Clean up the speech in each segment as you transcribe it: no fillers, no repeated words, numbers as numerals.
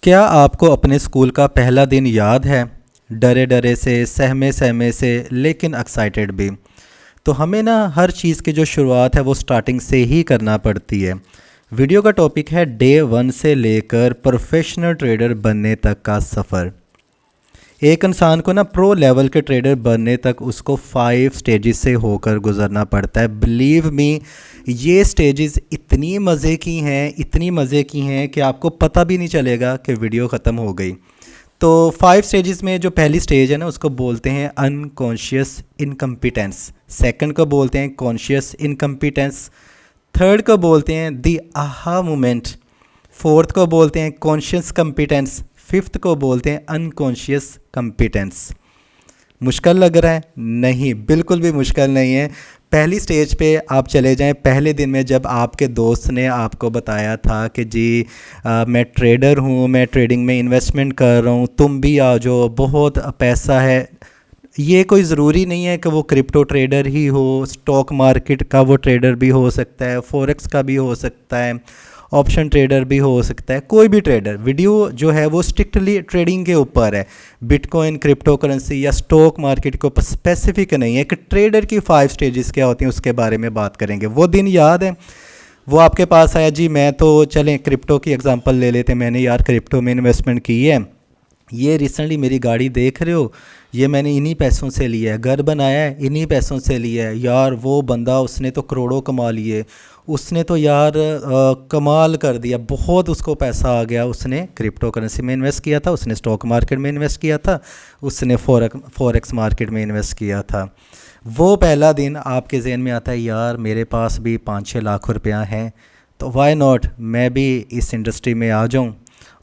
क्या आपको अपने स्कूल का पहला दिन याद है? डरे डरे से, सहमे सहमे से, लेकिन एक्साइटेड भी। तो हमें ना हर चीज़ की जो शुरुआत है वो स्टार्टिंग से ही करना पड़ती है। वीडियो का टॉपिक है डे वन से लेकर प्रोफेशनल ट्रेडर बनने तक का सफ़र। एक इंसान को ना प्रो लेवल के ट्रेडर बनने तक उसको 5 स्टेजेस से होकर गुजरना पड़ता है। बिलीव मी, ये स्टेजेस इतनी मज़े की हैं, इतनी मज़े की हैं कि आपको पता भी नहीं चलेगा कि वीडियो ख़त्म हो गई। तो 5 स्टेजेस में जो पहली स्टेज है ना उसको बोलते हैं अनकॉन्शियस इनकम्पिटेंस। सेकंड को बोलते हैं कॉन्शियस इनकम्पिटेंस। थर्ड को बोलते हैं द आहा मोमेंट। फोर्थ को बोलते हैं कॉन्शियस कंपिटेंस। फिफ्थ को बोलते हैं अनकॉन्शियस कंपिटेंस। मुश्किल लग रहा है? नहीं, बिल्कुल भी मुश्किल नहीं है। पहली स्टेज पे आप चले जाएं पहले दिन में, जब आपके दोस्त ने आपको बताया था कि जी मैं ट्रेडर हूँ, मैं ट्रेडिंग में इन्वेस्टमेंट कर रहा हूँ, तुम भी आ जाओ, बहुत पैसा है। ये कोई ज़रूरी नहीं है कि वो क्रिप्टो ट्रेडर ही हो, स्टॉक मार्केट का वो ट्रेडर भी हो सकता है, फॉरेक्स का भी हो सकता है, ऑप्शन ट्रेडर भी हो सकता है, कोई भी ट्रेडर। वीडियो जो है वो स्ट्रिक्टली ट्रेडिंग के ऊपर है, बिटकॉइन, क्रिप्टो करेंसी या स्टॉक मार्केट के ऊपर स्पेसिफिक नहीं है कि ट्रेडर की 5 स्टेजेस क्या होती हैं, उसके बारे में बात करेंगे। वो दिन याद है? वो आपके पास आया जी, मैं तो चलें क्रिप्टो की एग्जांपल ले लेते, मैंने यार क्रिप्टो में इन्वेस्टमेंट की है, ये रिसेंटली मेरी गाड़ी देख रहे हो, ये मैंने इन्हीं पैसों से लिया है, घर बनाया है इन्हीं पैसों से लिया है। यार वो बंदा, उसने तो करोड़ों कमा लिए, उसने तो यार कमाल कर दिया, बहुत उसको पैसा आ गया, उसने क्रिप्टो करेंसी में इन्वेस्ट किया था, उसने स्टॉक मार्केट में इन्वेस्ट किया था, उसने फॉरेक्स मार्केट में इन्वेस्ट किया था। वो पहला दिन आपके जहन में आता है, यार मेरे पास भी 5-6 लाख रुपया हैं, तो वाई नॉट मैं भी इस इंडस्ट्री में आ जाऊं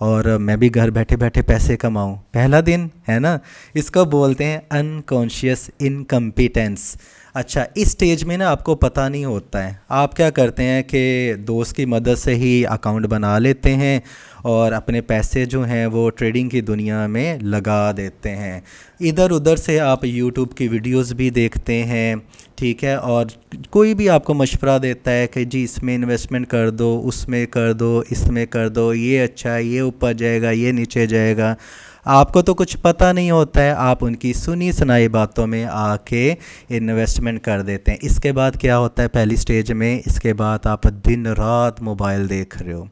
और मैं भी घर बैठे बैठे पैसे कमाऊं। पहला दिन है ना, इसको बोलते हैं अनकॉन्शियस इनकम्पिटेंस। अच्छा, इस स्टेज में ना आपको पता नहीं होता है, आप क्या करते हैं कि दोस्त की मदद से ही अकाउंट बना लेते हैं और अपने पैसे जो हैं वो ट्रेडिंग की दुनिया में लगा देते हैं। इधर उधर से आप यूट्यूब की वीडियोस भी देखते हैं, ठीक है, और कोई भी आपको मशवरा देता है कि जी इसमें इन्वेस्टमेंट कर दो, उसमें कर दो, इसमें कर दो, ये अच्छा है, ये ऊपर जाएगा, ये नीचे जाएगा। आपको तो कुछ पता नहीं होता है, आप उनकी सुनी सुनाई बातों में आके इन्वेस्टमेंट कर देते हैं। इसके बाद क्या होता है पहली स्टेज में, इसके बाद आप दिन रात मोबाइल देख रहे हो,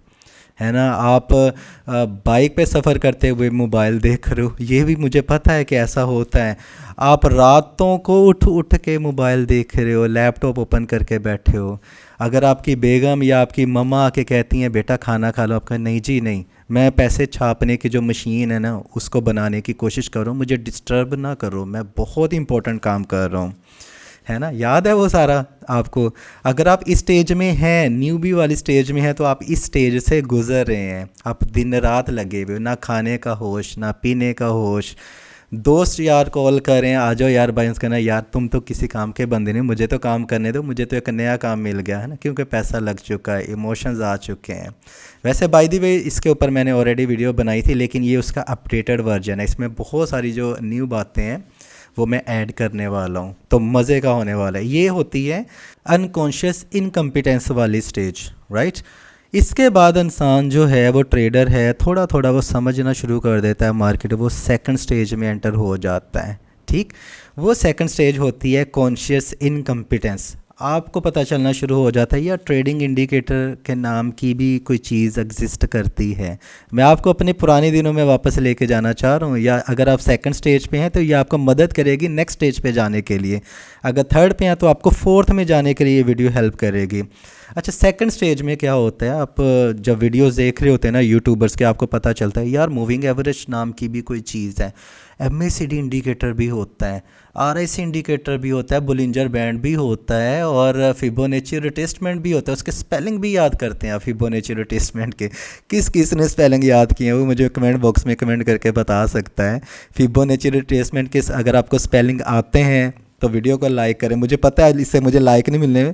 है ना, आप बाइक पे सफ़र करते हुए मोबाइल देख रहे हो, ये भी मुझे पता है कि ऐसा होता है। आप रातों को उठ उठ के मोबाइल देख रहे हो, लैपटॉप ओपन करके बैठे हो। अगर आपकी बेगम या आपकी मम्मा आके कहती हैं बेटा खाना खा लो, आपका नहीं जी नहीं, मैं पैसे छापने की जो मशीन है ना उसको बनाने की कोशिश कर रहा हूँ, मुझे डिस्टर्ब ना करो, मैं बहुत इंपॉर्टेंट काम कर रहा हूँ, है ना। याद है वो सारा आपको? अगर आप इस स्टेज में हैं, न्यूबी वाली स्टेज में हैं, तो आप इस स्टेज से गुजर रहे हैं, आप दिन रात लगे हुए, ना खाने का होश ना पीने का होश। दोस्त यार कॉल करें, आ जाओ यार बाइंस करना, यार तुम तो किसी काम के बंदे नहीं, मुझे तो काम करने दो, मुझे तो एक नया काम मिल गया है ना, क्योंकि पैसा लग चुका है, इमोशंस आ चुके हैं। वैसे बाय द वे इसके ऊपर मैंने ऑलरेडी वीडियो बनाई थी, लेकिन ये उसका अपडेटेड वर्जन है, इसमें बहुत सारी जो न्यू बातें हैं वो मैं ऐड करने वाला हूँ, तो मज़े का होने वाला है। ये होती है अनकॉन्शियस इनकम्पिटेंस वाली स्टेज, राइट। इसके बाद इंसान जो है वो ट्रेडर है, थोड़ा थोड़ा वो समझना शुरू कर देता है मार्केट, वो सेकंड स्टेज में एंटर हो जाता है, ठीक। वो सेकंड स्टेज होती है कॉन्शियस इनकम्पिटेंस। आपको पता चलना शुरू हो जाता है या ट्रेडिंग इंडिकेटर के नाम की भी कोई चीज़ एग्जिस्ट करती है। मैं आपको अपने पुराने दिनों में वापस लेके जाना चाह रहा हूँ, या अगर आप सेकंड स्टेज पे हैं तो ये आपको मदद करेगी नेक्स्ट स्टेज पे जाने के लिए, अगर थर्ड पे हैं तो आपको फोर्थ में जाने के लिए ये वीडियो हेल्प करेगी। अच्छा, सेकंड स्टेज में क्या होता है, आप जब वीडियोस देख रहे होते हैं ना यूट्यूबर्स के, आपको पता चलता है यार मूविंग एवरेज नाम की भी कोई चीज़ है, MACD इंडिकेटर भी होता है, RSI इंडिकेटर भी होता है, बुलिंजर बैंड भी होता है, और फिबोनाची रिट्रेसमेंट भी होता है। उसके स्पेलिंग भी याद करते हैं आप फिबोनाची रिट्रेसमेंट के? किस किस ने स्पेलिंग याद किए हैं वो मुझे कमेंट बॉक्स में कमेंट करके बता सकता है। फिबोनाची रिट्रेसमेंट के अगर आपको स्पेलिंग आते हैं तो वीडियो को लाइक करें, मुझे पता है इससे मुझे लाइक नहीं मिलने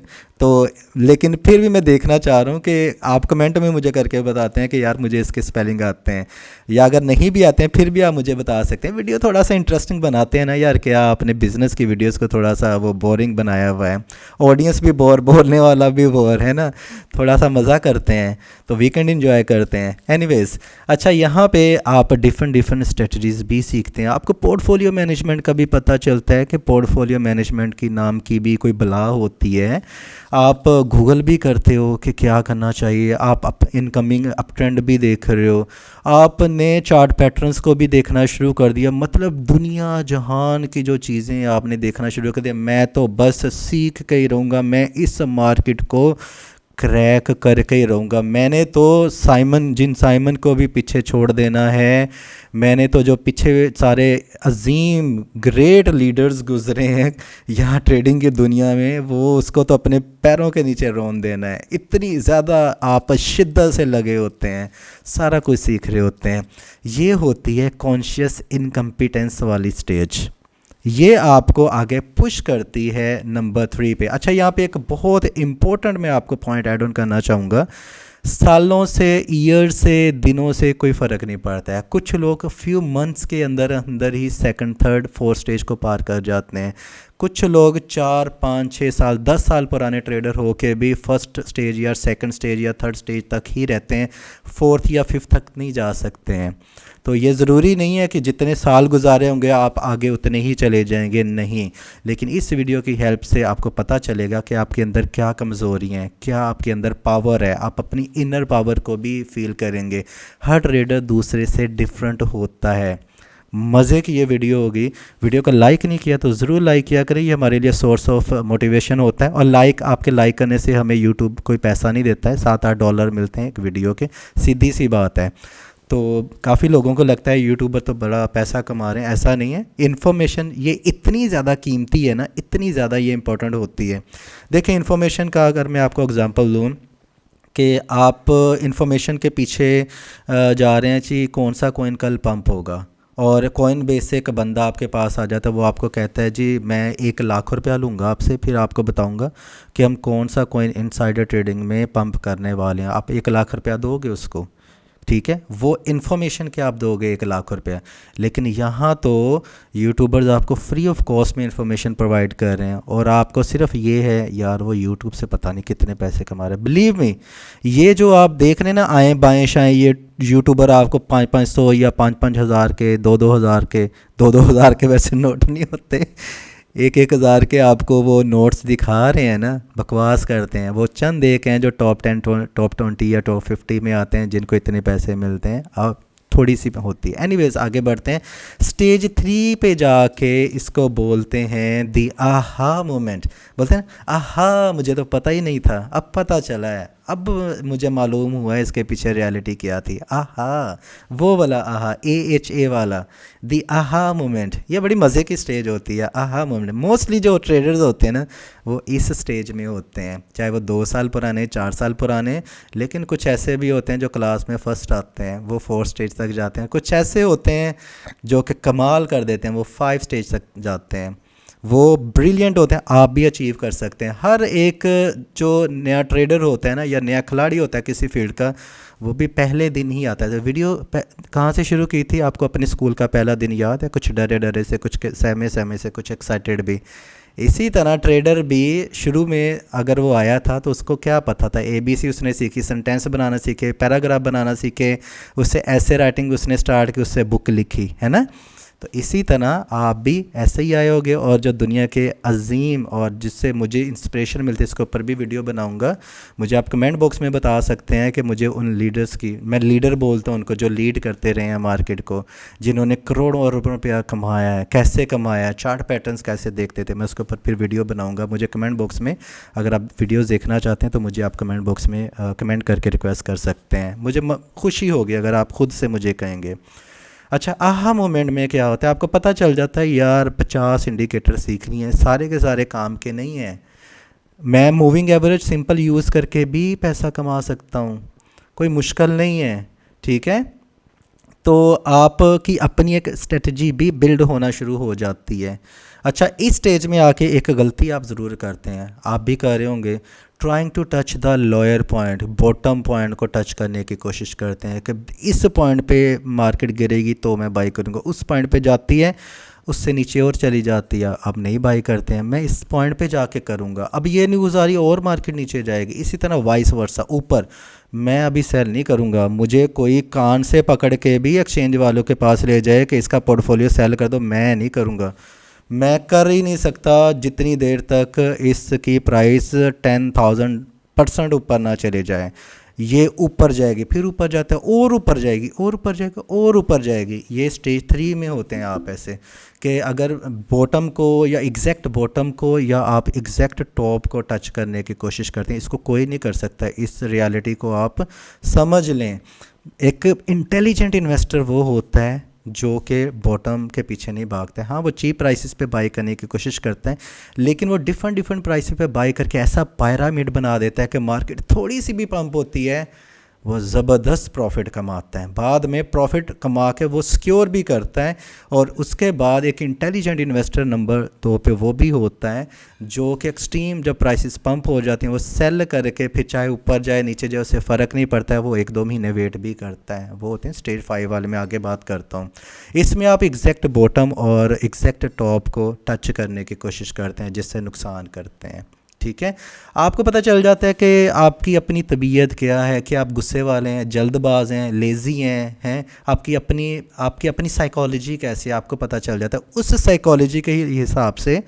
तो लेकिन फिर भी मैं देखना चाह रहा हूँ कि आप कमेंट में मुझे करके बताते हैं कि यार मुझे इसके स्पेलिंग आते हैं, या अगर नहीं भी आते हैं फिर भी आप मुझे बता सकते हैं। वीडियो थोड़ा सा इंटरेस्टिंग बनाते हैं ना यार, क्या आपने बिज़नेस की वीडियोस को थोड़ा सा वो बोरिंग बनाया हुआ है, ऑडियंस भी बोर, बोलने वाला भी बोर है ना, थोड़ा सा मज़ा करते हैं तो वीकेंड इंजॉय करते हैं। एनीवेज, अच्छा यहाँ पे आप डिफरेंट डिफरेंट स्ट्रेटजीज भी सीखते हैं, आपको पोर्टफोलियो मैनेजमेंट का भी पता चलता है कि पोर्टफोलियो मैनेजमेंट की नाम की भी कोई बला होती है। आप गूगल भी करते हो कि क्या करना चाहिए, आप इनकमिंग अप ट्रेंड भी देख रहे हो, आपने चार्ट पैटर्न्स को भी देखना शुरू कर दिया, मतलब दुनिया जहान की जो चीज़ें आपने देखना शुरू कर दिया। मैं तो बस सीख के ही रहूँगा, मैं इस मार्केट को क्रैक करके ही रहूँगा, मैंने तो साइमन को भी पीछे छोड़ देना है। मैंने तो जो पीछे सारे अजीम ग्रेट लीडर्स गुजरे हैं यहाँ ट्रेडिंग की दुनिया में, वो उसको तो अपने पैरों के नीचे रोन देना है। इतनी ज़्यादा आप शिद्दत से लगे होते हैं, सारा कुछ सीख रहे होते हैं। ये होती है कॉन्शियस इनकम्पिटेंस वाली स्टेज, ये आपको आगे पुश करती है नंबर 3 पे। अच्छा, यहाँ पे एक बहुत इंपॉर्टेंट मैं आपको पॉइंट ऐड ऑन करना चाहूँगा। सालों से, ईयर से, दिनों से कोई फ़र्क नहीं पड़ता है। कुछ लोग फ्यू मंथ्स के अंदर अंदर ही सेकंड, थर्ड, फोर्थ स्टेज को पार कर जाते हैं। कुछ लोग 4, 5, 6 साल, 10 साल पुराने ट्रेडर हो के भी फर्स्ट स्टेज या सेकंड स्टेज या थर्ड स्टेज तक ही रहते हैं, फोर्थ या फिफ्थ तक नहीं जा सकते हैं। तो ये ज़रूरी नहीं है कि जितने साल गुजारे होंगे आप आगे उतने ही चले जाएंगे, नहीं। लेकिन इस वीडियो की हेल्प से आपको पता चलेगा कि आपके अंदर क्या कमज़ोरी हैं, क्या आपके अंदर पावर है, आप अपनी इनर पावर को भी फील करेंगे। हर ट्रेडर दूसरे से डिफरेंट होता है। मज़े की ये वीडियो होगी। वीडियो को लाइक नहीं किया तो ज़रूर लाइक किया करें, ये हमारे लिए सोर्स ऑफ मोटिवेशन होता है। और आपके लाइक करने से हमें यूट्यूब कोई पैसा नहीं देता है, $7-8 मिलते हैं एक वीडियो के, सीधी सी बात है। तो काफ़ी लोगों को लगता है यूट्यूबर तो बड़ा पैसा कमा रहे हैं, ऐसा नहीं है। इन्फॉर्मेशन ये इतनी ज़्यादा कीमती है ना, इतनी ज़्यादा ये इंपॉर्टेंट होती है। देखें, इन्फॉर्मेशन का अगर मैं आपको एग्जांपल दूँ कि आप इन्फॉर्मेशन के पीछे जा रहे हैं जी कौन सा कॉइन कल पंप होगा, और कॉइन बेस से एक बंदा आपके पास आ जाता है, वो आपको कहता है जी मैं 1 लाख रुपया लूँगा आपसे, फिर आपको बताऊँगा कि हम कौन सा कॉइन इनसाइडर ट्रेडिंग में पंप करने वाले हैं। आप 1 लाख रुपया दोगे उसको, ठीक है, वो इन्फॉर्मेशन क्या आप दोगे 1 लाख रुपया। लेकिन यहाँ तो यूट्यूबर्स आपको फ्री ऑफ कॉस्ट में इन्फॉर्मेशन प्रोवाइड कर रहे हैं, और आपको सिर्फ ये है यार वो यूट्यूब से पता नहीं कितने पैसे कमा रहे हैं। बिलीव मी, ये जो आप देख रहे हैं ना आएँ बाएँ शाएँ, ये यूट्यूबर आपको 500-500 या 5-5 हज़ार के, 2-2 हज़ार के, 2-2 हज़ार के वैसे नोट नहीं होते, 1-1 हज़ार के आपको वो नोट्स दिखा रहे हैं ना, बकवास करते हैं। वो चंद एक हैं जो टॉप 10, टॉप 20 या टॉप 50 में आते हैं, जिनको इतने पैसे मिलते हैं। अब थोड़ी सी होती है। एनीवेज, आगे बढ़ते हैं। स्टेज 3 पे जाके इसको बोलते हैं दी आहा मोमेंट। बोलते हैं आहा, मुझे तो पता ही नहीं था, अब पता चला है, अब मुझे मालूम हुआ है इसके पीछे रियलिटी क्या थी। आहा, वो वाला आहा, AHA वाला, दी आहा मोमेंट। ये बड़ी मज़े की स्टेज होती है आहा मोमेंट। मोस्टली जो ट्रेडर्स होते हैं ना वो इस स्टेज में होते हैं, चाहे वो 2 साल पुराने, 4 साल पुराने। लेकिन कुछ ऐसे भी होते हैं जो क्लास में फर्स्ट आते हैं, वो 4 स्टेज तक जाते हैं। कुछ ऐसे होते हैं जो कि कमाल कर देते हैं, वो 5 स्टेज तक जाते हैं, वो ब्रिलियंट होते हैं। आप भी अचीव कर सकते हैं। हर एक जो नया ट्रेडर होता है ना, या नया खिलाड़ी होता है किसी फील्ड का, वो भी पहले दिन ही आता है। वीडियो कहाँ से शुरू की थी, आपको अपने स्कूल का पहला दिन याद है? कुछ डरे डरे से, कुछ सहमे सहमे से, कुछ एक्साइटेड भी। इसी तरह ट्रेडर भी शुरू में अगर वो आया था तो उसको क्या पता था, ABC उसने सीखी, सेंटेंस बनाना सीखे, पैराग्राफ बनाना सीखे, उससे ऐसे राइटिंग उसने स्टार्ट की, उससे बुक लिखी, है ना। तो इसी तरह आप भी ऐसे ही आए होगे। और जो दुनिया के अजीम और जिससे मुझे इंस्पिरेशन मिलती है, इसके ऊपर भी वीडियो बनाऊंगा। मुझे आप कमेंट बॉक्स में बता सकते हैं कि मुझे उन लीडर्स की, मैं लीडर बोलता हूँ उनको, जो लीड करते रहे हैं मार्केट को, जिन्होंने करोड़ों रुपया कमाया है, कैसे कमाया है, चार्ट पैटर्न्स कैसे देखते थे, मैं उसके ऊपर फिर वीडियो बनाऊँगा। मुझे कमेंट बॉक्स में अगर आप वीडियोज़ देखना चाहते हैं तो मुझे आप कमेंट बॉक्स में कमेंट करके रिक्वेस्ट कर सकते हैं। मुझे खुशी होगी अगर आप ख़ुद से मुझे कहेंगे। अच्छा, आहा मोमेंट में क्या होता है, आपको पता चल जाता है यार 50 इंडिकेटर सीखनी है, सारे के सारे काम के नहीं हैं। मैं मूविंग एवरेज सिंपल यूज़ करके भी पैसा कमा सकता हूँ, कोई मुश्किल नहीं है, ठीक है। तो आपकी अपनी एक स्ट्रेटजी भी बिल्ड होना शुरू हो जाती है। अच्छा, इस स्टेज में आके एक गलती आप ज़रूर करते हैं, आप भी कर रहे होंगे, trying to touch the lower point, bottom point को टच करने की कोशिश करते हैं कि इस पॉइंट पे मार्केट गिरेगी तो मैं बाई करूँगा, उस पॉइंट पे जाती है, उससे नीचे और चली जाती है, अब नहीं बाई करते हैं, मैं इस पॉइंट पे जाके करूँगा, अब ये न्यूज़ आ रही है और मार्केट नीचे जाएगी, इसी तरह वाइस वर्सा ऊपर, मैं अभी सेल नहीं करूँगा, मुझे कोई कान से पकड़ के भी एक्सचेंज वालों के पास ले जाए कि इसका पोर्टफोलियो सेल कर दो, मैं नहीं करूँगा, मैं कर ही नहीं सकता जितनी देर तक इसकी प्राइस 10,000% ऊपर ना चले जाए। ये ऊपर जाएगी, फिर ऊपर जाता है और ऊपर जाएगी और ऊपर जाएगी और ऊपर जाएगी, ये स्टेज 3 में होते हैं आप ऐसे कि अगर बॉटम को या एग्जैक्ट बॉटम को या आप एग्जैक्ट टॉप को टच करने की कोशिश करते हैं, इसको कोई नहीं कर सकता, इस रियलिटी को आप समझ लें। एक इंटेलिजेंट इन्वेस्टर वो होता है जो कि बॉटम के पीछे नहीं भागता है, हाँ वो चीप प्राइसेस पे बाई करने की कोशिश करते हैं, लेकिन वो डिफरेंट डिफरेंट प्राइसेस पे बाई करके ऐसा पायरामिड बना देता है कि मार्केट थोड़ी सी भी पंप होती है वो ज़बरदस्त प्रॉफिट कमाता है, बाद में प्रॉफिट कमा के वो सिक्योर भी करता है। और उसके बाद एक इंटेलिजेंट इन्वेस्टर नंबर 2 पे वो भी होता है जो कि एक्सट्रीम जब प्राइसेस पंप हो जाती हैं वो सेल करके फिर चाहे ऊपर जाए नीचे जाए उससे फ़र्क नहीं पड़ता है, वो 1-2 महीने वेट भी करता है, वो होते हैं स्टेज 5 वाले, में आगे बात करता हूँ। इसमें आप एग्जैक्ट बॉटम और एग्जैक्ट टॉप को टच करने की कोशिश करते हैं जिससे नुकसान करते हैं, ठीक है। आपको पता चल जाता है कि आपकी अपनी तबीयत क्या है, कि आप गुस्से वाले हैं, जल्दबाज हैं, लेज़ी हैं आपकी अपनी साइकोलॉजी कैसी है, आपको पता चल जाता है। उस साइकोलॉजी के हिसाब से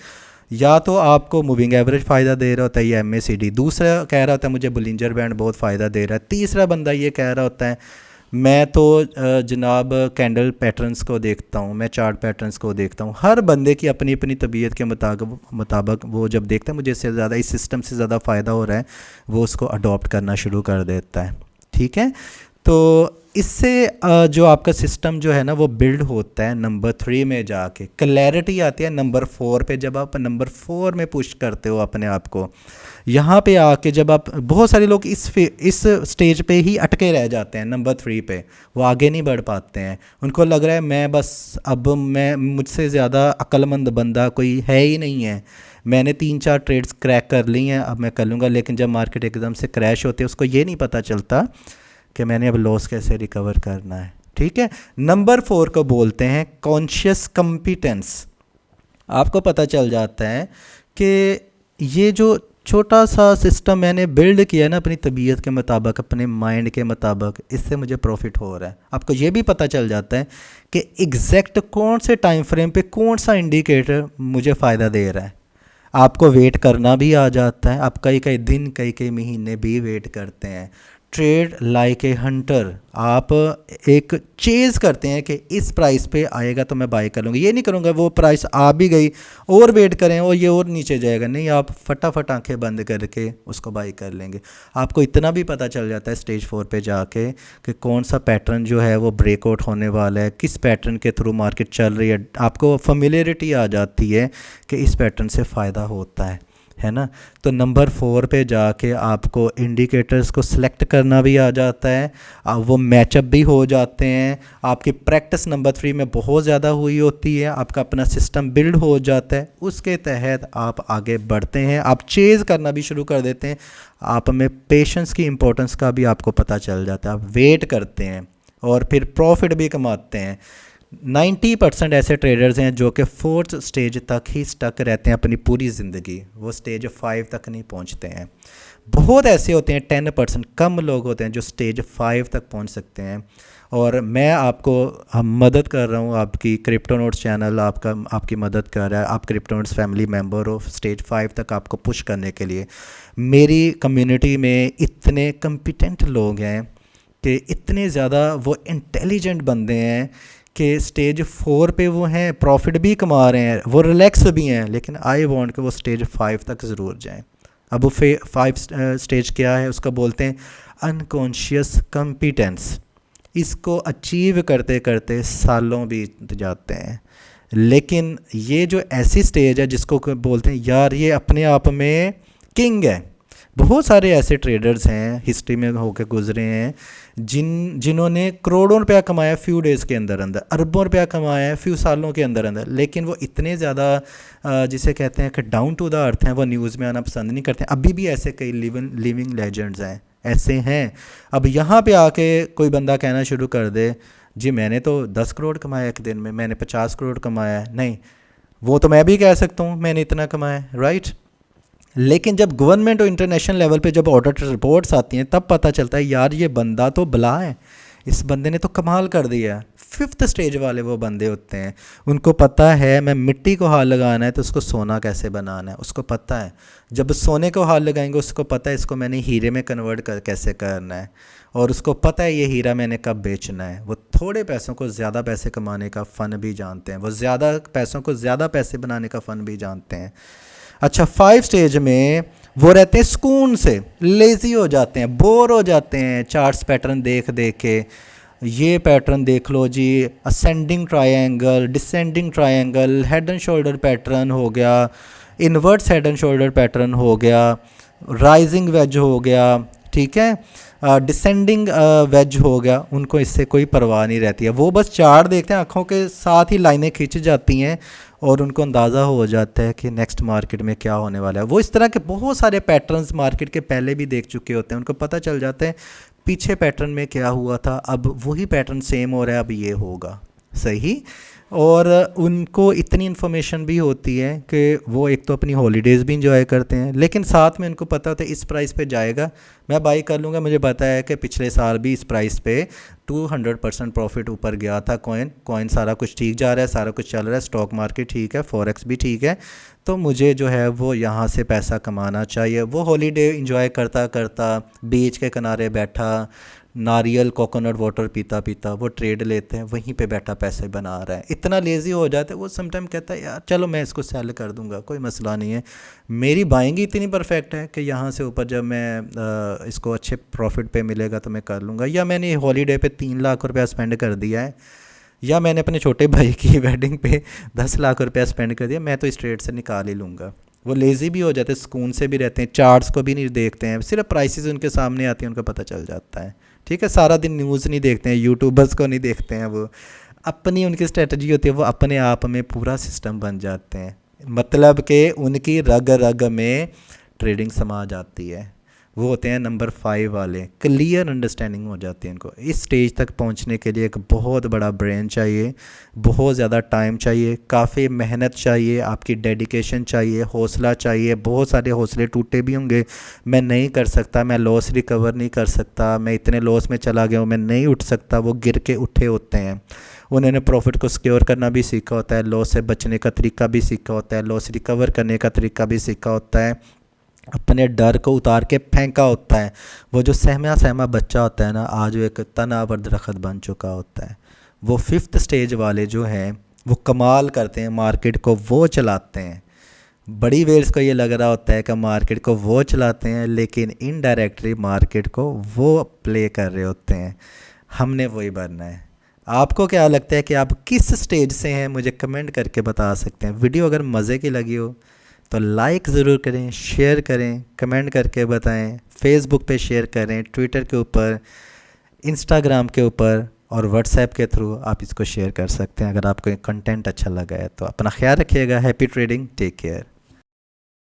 या तो आपको मूविंग एवरेज फ़ायदा दे रहा होता है या MACD, दूसरा कह रहा होता है मुझे बुलिंजर बैंड बहुत फ़ायदा दे रहा है, तीसरा बंदा ये कह रहा होता है मैं तो जनाब कैंडल पैटर्न्स को देखता हूँ, मैं चार्ट पैटर्न्स को देखता हूँ। हर बंदे की अपनी अपनी तबीयत के मुताबिक वो जब देखता है मुझे इससे ज़्यादा इस सिस्टम से ज़्यादा फ़ायदा हो रहा है, वो उसको अडॉप्ट करना शुरू कर देता है, ठीक है। तो इससे जो आपका सिस्टम जो है ना वो बिल्ड होता है नंबर 3 में जाके, क्लैरिटी आती है नंबर 4 पे, जब आप नंबर 4 में पुश करते हो अपने आप को, यहाँ पे आके जब आप, बहुत सारे लोग इस स्टेज पे ही अटके रह जाते हैं नंबर 3 पे, वो आगे नहीं बढ़ पाते हैं, उनको लग रहा है मैं बस अब मैं मुझसे ज़्यादा अक्लमंद बंदा कोई है ही नहीं है, मैंने 3-4 ट्रेड्स क्रैक कर ली हैं अब मैं कर लूँगा, लेकिन जब मार्केट एकदम से क्रैश होती है उसको ये नहीं पता चलता कि मैंने अब लॉस कैसे रिकवर करना है, ठीक है। नंबर 4 को बोलते हैं कॉन्शियस कॉम्पिटेंस। आपको पता चल जाता है कि ये जो छोटा सा सिस्टम मैंने बिल्ड किया ना अपनी तबीयत के मुताबिक, अपने माइंड के मुताबिक, इससे मुझे प्रॉफिट हो रहा है। आपको ये भी पता चल जाता है कि एग्जैक्ट कौन से टाइम फ्रेम पे कौन सा इंडिकेटर मुझे फ़ायदा दे रहा है, आपको वेट करना भी आ जाता है, आप कई कई दिन कई कई महीने भी वेट करते हैं। ट्रेड लाइक ए हंटर, आप एक चेज़ करते हैं कि इस प्राइस पे आएगा तो मैं बाई कर लूँगा, ये नहीं करूँगा वो प्राइस आ भी गई और वेट करें और ये और नीचे जाएगा, नहीं, आप फटाफट आंखें बंद करके उसको बाई कर लेंगे। आपको इतना भी पता चल जाता है स्टेज 4 पे जाके कि कौन सा पैटर्न जो है वो ब्रेकआउट होने वाला है, किस पैटर्न के थ्रू मार्केट चल रही है, आपको फेमिलियरिटी आ जाती है कि इस पैटर्न से फ़ायदा होता है ना। तो नंबर 4 पे जाके आपको इंडिकेटर्स को सिलेक्ट करना भी आ जाता है, वो मैचअप भी हो जाते हैं, आपकी प्रैक्टिस नंबर 3 में बहुत ज़्यादा हुई होती है, आपका अपना सिस्टम बिल्ड हो जाता है, उसके तहत आप आगे बढ़ते हैं, आप चेज़ करना भी शुरू कर देते हैं, आप में पेशेंस की इम्पोर्टेंस का भी आपको पता चल जाता है, आप वेट करते हैं और फिर प्रॉफिट भी कमाते हैं। 90% ऐसे ट्रेडर्स हैं जो कि 4th स्टेज तक ही स्टक रहते हैं अपनी पूरी ज़िंदगी, वो स्टेज 5 तक नहीं पहुंचते हैं। बहुत ऐसे होते हैं 10%, कम लोग होते हैं जो स्टेज 5 तक पहुंच सकते हैं। और मैं आपको मदद कर रहा हूँ, आपकी क्रिप्टो नोट्स चैनल आपकी मदद कर रहा है, आप क्रिप्टो नोट्स फैमिली मेम्बर हो, स्टेज 5 तक आपको पुश करने के लिए। मेरी कम्युनिटी में इतने कम्पिटेंट लोग हैं कि इतने ज़्यादा वो इंटेलिजेंट बंदे हैं कि स्टेज 4 पे वो हैं, प्रॉफिट भी कमा रहे हैं, वो रिलैक्स भी हैं, लेकिन आई वांट कि वो स्टेज 5 तक ज़रूर जाएं। अब वो 5 स्टेज क्या है, उसका बोलते हैं अनकॉन्शियस कॉम्पिटेंस। इसको अचीव करते करते सालों बीत जाते हैं, लेकिन ये जो ऐसी स्टेज है जिसको बोलते हैं यार ये अपने आप में किंग है। बहुत सारे ऐसे ट्रेडर्स हैं हिस्ट्री में होकर गुजरे हैं जिन्होंने करोड़ों रुपया कमाया फ्यू डेज़ के अंदर अंदर, अरबों रुपया कमाया है फ्यू सालों के अंदर अंदर, लेकिन वो इतने ज़्यादा जिसे कहते हैं कि डाउन टू द अर्थ हैं, वो न्यूज़ में आना पसंद नहीं करते। अभी भी ऐसे कई लिविंग लेजेंड्स हैं, ऐसे हैं। अब यहाँ पे आके कोई बंदा कहना शुरू कर दे जी मैंने तो 10 करोड़ कमाया एक दिन में, मैंने 50 करोड़ कमाया है, नहीं वो तो मैं भी कह सकता हूँ मैंने इतना कमाया है, राइट। लेकिन जब गवर्नमेंट और इंटरनेशनल लेवल पे जब ऑडिट रिपोर्ट्स आती हैं तब पता चलता है यार ये बंदा तो बला है, इस बंदे ने तो कमाल कर दिया। फिफ्थ स्टेज वाले वो बंदे होते हैं, उनको पता है मैं मिट्टी को हाथ लगाना है तो उसको सोना कैसे बनाना है, उसको पता है। जब सोने को हाथ लगाएंगे उसको पता है इसको मैंने हीरे में कन्वर्ट कैसे करना है, और उसको पता है ये हीरा मैंने कब बेचना है। वो थोड़े पैसों को ज़्यादा पैसे कमाने का फ़न भी जानते हैं, वो ज़्यादा पैसों को ज़्यादा पैसे बनाने का फ़न भी जानते हैं। अच्छा, 5 स्टेज में वो रहते हैं सुकून से, लेज़ी हो जाते हैं, बोर हो जाते हैं चार्ट्स पैटर्न देख देख के। ये पैटर्न देख लो जी, ascending triangle, descending triangle, head and shoulder pattern हो गया, inverse head and shoulder pattern हो गया, राइजिंग वेज हो गया, ठीक है, डिसेंडिंग वेज हो गया। उनको इससे कोई परवाह नहीं रहती है, वो बस चार्ट देखते हैं, आँखों के साथ ही लाइनें खींच जाती हैं और उनको अंदाज़ा हो जाता है कि नेक्स्ट मार्केट में क्या होने वाला है। वो इस तरह के बहुत सारे पैटर्न्स मार्केट के पहले भी देख चुके होते हैं, उनको पता चल जाता है पीछे पैटर्न में क्या हुआ था, अब वही पैटर्न सेम हो रहा है, अब ये होगा सही। और उनको इतनी इन्फॉर्मेशन भी होती है कि वो एक तो अपनी हॉलीडेज़ भी इंजॉय करते हैं, लेकिन साथ में उनको पता होता है इस प्राइस पे जाएगा मैं बाई कर लूँगा। मुझे पता है कि पिछले साल भी इस प्राइस पे 200% प्रॉफिट ऊपर गया था कॉइन सारा कुछ ठीक जा रहा है, सारा कुछ चल रहा है, स्टॉक मार्केट ठीक है, फॉरेक्स भी ठीक है, तो मुझे जो है वो यहाँ से पैसा कमाना चाहिए। वो हॉलीडे इंजॉय करता करता बीच के किनारे बैठा, नारियल कोकोनट वाटर पीता पीता वो ट्रेड लेते हैं, वहीं पे बैठा पैसे बना रहा है। इतना लेज़ी हो जाता है वो, समटाइम कहता है यार चलो मैं इसको सेल कर दूंगा, कोई मसला नहीं है, मेरी बाइंग इतनी परफेक्ट है कि यहाँ से ऊपर जब मैं इसको अच्छे प्रॉफिट पे मिलेगा तो मैं कर लूँगा। या मैंने हॉलीडे पे 3 लाख रुपया स्पेंड कर दिया है, या मैंने अपने छोटे भाई की वेडिंग पे 10 लाख रुपया स्पेंड कर दिया, मैं तो इस ट्रेड से निकाल ही लूँगा। वो लेज़ी भी हो जाते हैं, सुकून से भी रहते हैं, चार्ट्स को भी नहीं देखते हैं, सिर्फ प्राइसेस उनके सामने आती हैं उनको पता चल जाता है, ठीक है। सारा दिन न्यूज़ नहीं देखते हैं, यूट्यूबर्स को नहीं देखते हैं, वो अपनी उनकी स्ट्रेटजी होती है, वो अपने आप में पूरा सिस्टम बन जाते हैं, मतलब कि उनकी रग रग में ट्रेडिंग समा जाती है। वो होते हैं नंबर 5 वाले, क्लियर अंडरस्टैंडिंग हो जाती है इनको। इस स्टेज तक पहुंचने के लिए एक बहुत बड़ा ब्रेन चाहिए, बहुत ज़्यादा टाइम चाहिए, काफ़ी मेहनत चाहिए, आपकी डेडिकेशन चाहिए, हौसला चाहिए। बहुत सारे हौसले टूटे भी होंगे, मैं नहीं कर सकता, मैं लॉस रिकवर नहीं कर सकता, मैं इतने लॉस में चला गया हूँ, मैं नहीं उठ सकता, वो गिर के उठे होते हैं। उन्होंने प्रॉफिट को सिक्योर करना भी सीखा होता है, लॉस से बचने का तरीका भी सीखा होता है, लॉस रिकवर करने का तरीका भी सीखा होता है, अपने डर को उतार के फेंका होता है। वो जो सहमा सहमा बच्चा होता है ना, आज वो एक तनावर दरख्त बन चुका होता है। वो 5th स्टेज वाले जो हैं वो कमाल करते हैं, मार्केट को वो चलाते हैं। बड़ी वेल्स को ये लग रहा होता है कि मार्केट को वो चलाते हैं, लेकिन इनडायरेक्टली मार्केट को वो प्ले कर रहे होते हैं। हमने वही बनना है। आपको क्या लगता है कि आप किस स्टेज से हैं, मुझे कमेंट करके बता सकते हैं। वीडियो अगर मज़े की लगी हो तो लाइक ज़रूर करें, शेयर करें, कमेंट करके बताएं, फेसबुक पे शेयर करें, ट्विटर के ऊपर, इंस्टाग्राम के ऊपर और व्हाट्सएप के थ्रू आप इसको शेयर कर सकते हैं। अगर आपको कंटेंट अच्छा लगा है तो अपना ख्याल रखिएगा। Happy trading, take care.